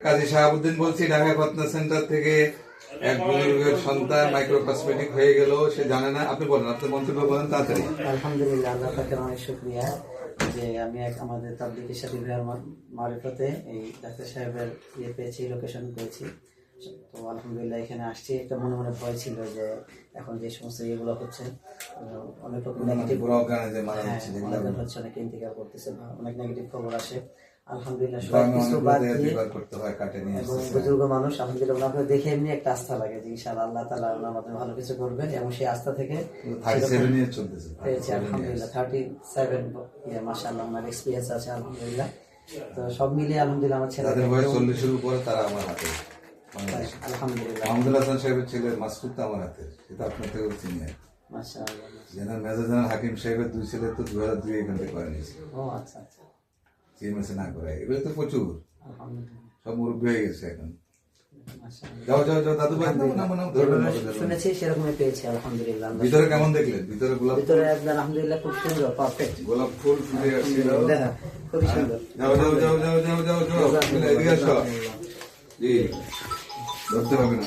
কাজী শাহাবুদ্দিন বলছি, ঢাকা কত্না সেন্টার থেকে। এক বুজুর্গের সন্তান মাইক্রো কসমেটিক হয়ে গেল, সে জানে না। আপনি বলেন, আপনার মন্তব্য বলেন তাড়াতাড়ি। আলহামদুলিল্লাহ, আল্লাহ পাকের অনেক শুকরিয়া যে আমি আমাদের তাবলিগের সাথে মারিফতে এই ডাক্তার সাহেবের পেয়েছি, লোকেশন পেয়েছি। তো আলহামদুলিল্লাহ এখানে আসছি। একটা মনে মনে ভয় ছিল যে এখন যে সমস্ত ইয়েগুলো হচ্ছে, অনেক রকম নেগেটিভ হচ্ছে, অনেকে ইন্তেকাল করতেছে, অনেক নেগেটিভ খবর আসে। আলহামদুলিল্লাহ সবকিছু বাদ দিয়ে এবং বুজুর্গ মানুষ, আলহামদুলিল্লাহ ওনাকে দেখে এমনি একটা আস্থা লাগে যে ইনশাআল্লাহ আল্লাহ তাআলা আমাদের ভালো কিছু করবেন, এবং সেই আস্থা থেকে পেয়েছি। আলহামদুলিল্লাহ 37 ইয়ার মাশাআল্লাহ আমার এক্সপেরিয়েন্স আছে আলহামদুলিল্লাহ। তো সব মিলিয়ে আলহামদুলিল্লাহ আমার ছেলে বয়স 40 এর উপরে, তারা আমার হাতে। আলহামদুলিল্লাহ মাহমুদুল হাসান সাহেবের ছেলে মাসুদ তো আমার হাতে, সেটা আপনার থেকে চিনি। মাশাআল্লাহ জেনারেল মেজর জেনারেল হাকিম সাহেবের দুই ছেলে তো 2002 এখান থেকে করে নিয়েছে। ও আচ্ছা আচ্ছা, সিএমএসে না করে, এগুলো তো প্রচুর, সব মুরব্বী হয়ে গেছে এখন। মাশাআল্লাহ যাও যাও যাও দাদু ভাই, শুনেছি সেরকমই পেয়েছি আলহামদুলিল্লাহ। ভিতরে কেমন দেখলেন? ভিতরে গোলাপ, ভিতরে একদম আলহামদুলিল্লাহ খুব সুন্দর, পারফেক্ট গোলাপ ফুল ফুটে আসছিল। খুবই সুন্দর। যাও যাও যাও যাও যাও যাও যাও, এদিকে আসো। জি, ধরতে হবে না।